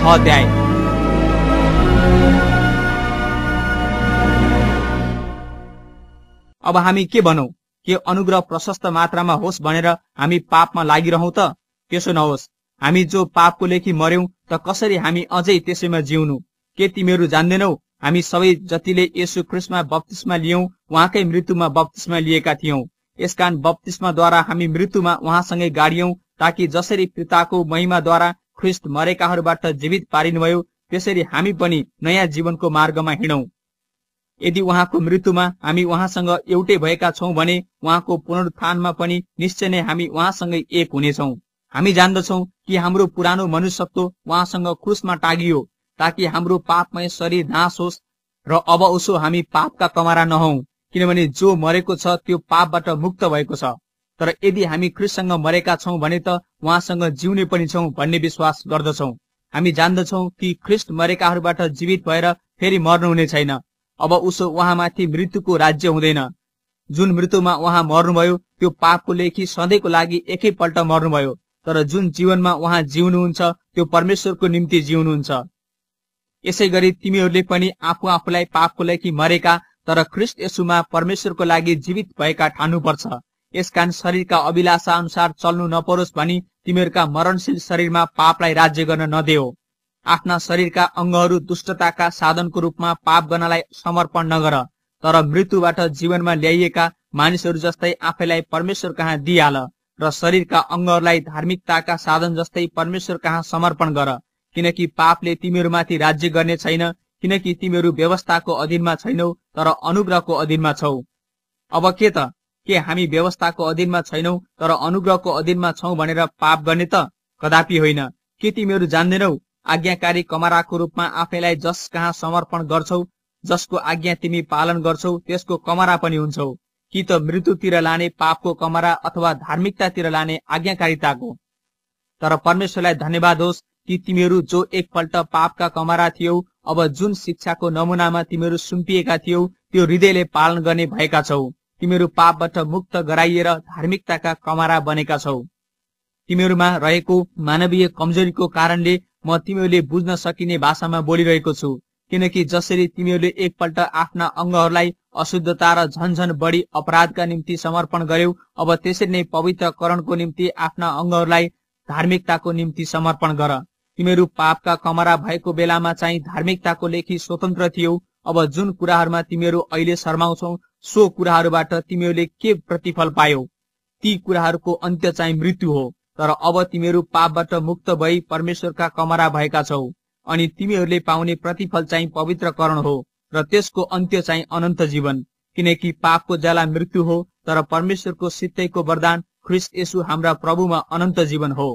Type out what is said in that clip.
6 अध्याय। अब हामी के भनौं? के अनुग्रह प्रशस्त मात्रामा होस् भनेर हामी पापमा लागिरहौं त? त्यसो नहोस्। हामी जो पापको लेखी मर्यौं त कसरी हामी अझै त्यसैमा जिउनु? के तिमीहरू जान्दैनौ? हामी सबै जतिले येशू ख्रीष्टमा बप्तिस्मा लियौं उहाँकै मृत्युमा बप्तिस्मा लिएका थियौं। यसकारण बप्तिस्माद्वारा हामी मृत्युमा उहाँसँगै गाडियौं, ताकि जसरी पिताको महिमाद्वारा ख्रीष्ट मरेकाहरूबाट जीवित पारिनुभयो त्यसरी हामी पनि नयाँ जीवनको मार्गमा हिँडौं। यदि उहाँको मृत्युमा हामी उहाँसँग एउटै भएका छौं भने उहाँको पुनरुत्थानमा पनि निश्चय नै हामी उहाँसँगै एक हुनेछौं। हामी जान्दछौं कि हाम्रो पुरानो मनुष्यत्व उहाँसँग क्रुसमा टागियो, ताकि हाम्रो पापमय शरीर नाश होस् र अब उसो हामी पापका कमारा नहौं, किनभने जो मरेको छ त्यो पापबाट मुक्त भएको छ। तर यदि हामी ख्रीष्टसँग मरेका छौं भने त उहाँसँग जिउने पनि छौं भन्ने विश्वास गर्दछौं। हामी जान्दछौं कि ख्रीष्ट मरेकाहरूबाट जीवित भएर फेरि मर्नुहुने छैन। अब उसो उहाँमाथि मृत्युको राज्य हुँदैन। जुन मृत्युमा उहाँ मर्नुभयो त्यो पापको लेखी सधैँको लागि एकैपल्ट मर्नुभयो, तर जुन जीवनमा उहाँ जिउनुहुन्छ त्यो परमेश्वरको निम्ति जिउनुहुन्छ। यसै गरी तिमीहरूले पनि आफू आफूलाई पापको लेखी मरेका तर ख्रीष्ट येशूमा परमेश्वरको लागि जीवित भएका ठान्नुपर्छ। यसकारण शरीरका अभिलाषा अनुसार चल्नु नपरोस् भनी तिमीहरूका मरणशील शरीरमा पापलाई राज्य गर्न नदेऊ। आफ्ना शरीरका अंगहरू दुष्टताका साधनको रूपमा पाप गर्नलाई समर्पण नगर, तर मृत्युबाट जीवनमा ल्याइएका मानिसहरू जस्तै आफैलाई परमेश्वर कहाँ दिइहाल र शरीरका अंगहरूलाई धार्मिकताका साधन जस्तै परमेश्वर कहाँ समर्पण गर, किनकि पापले तिमीहरूमाथि राज्य गर्ने छैन, किनकि तिमीहरू व्यवस्थाको अधीनमा छैनौ तर अनुग्रहको अधीनमा छौ। अब के हामी व्यवस्थाको अधीनमा छैनौ तर अनुग्रहको अधीनमा छौ भनेर पाप गर्ने त? कदापि होइन। के तिमीहरू जान्दैनौ? आज्ञाकारी कमराको रूपमा आफैलाई जस कहाँ समर्पण गर्छौ, जसको आज्ञा तिमी पालन गर्छौ त्यसको कमरा पनि हुन्छौ, कि त मृत्युतिर लाने पापको कमरा अथवा धार्मिकतातिर लाने आज्ञाकारिताको। तर परमेश्वरलाई धन्यवाद होस् कि तिमीहरू जो एकपल्ट पापका कमरा थियौ अब जुन शिक्षाको नमुनामा तिमीहरू सुम्पिएका थियौ त्यो हृदयले पालन गर्ने भएका छौ। तिमीहरू पापबाट मुक्त गराइएर धार्मिकताका कमरा बनेका छौ। तिमीहरूमा रहेको मानवीय कमजोरीको कारणले म तिमीहरूले बुझ्न सकिने भाषामा बोलिरहेको छु, किनकि जसरी तिमीहरूले एकपल्ट आफ्ना अंगहरूलाई अशुद्धता र झनझन बढी अपराधका निम्ति समर्पण गर्यौ, अब त्यसरी नै पवित्रकरणको निम्ति आफ्ना अंगहरूलाई धार्मिकताको निम्ति समर्पण गर। तिमीहरू पापका कमरा भएको बेलामा चाहिँ धार्मिकताको लेखी स्वतन्त्र थियौ। अब जुन कुराहरूमा तिमीहरू अहिले शर्माउँछौ सो कुराहरूबाट तिमीहरूले के प्रतिफल पायौ? ती कुराहरूको अन्त्य चाहिँ मृत्यु हो। तर अब तिमीहरू पापबाट मुक्त भई परमेश्वरका कमरा भएका छौ, अनि तिमीहरूले पाउने प्रतिफल चाहिँ पवित्रकरण हो र त्यसको अन्त्य चाहिँ अनन्त जीवन। किनकि पापको ज्याला मृत्यु हो, तर परमेश्वरको सित्तैको वरदान ख्रीष्ट येशू हाम्रा प्रभुमा अनन्त जीवन हो।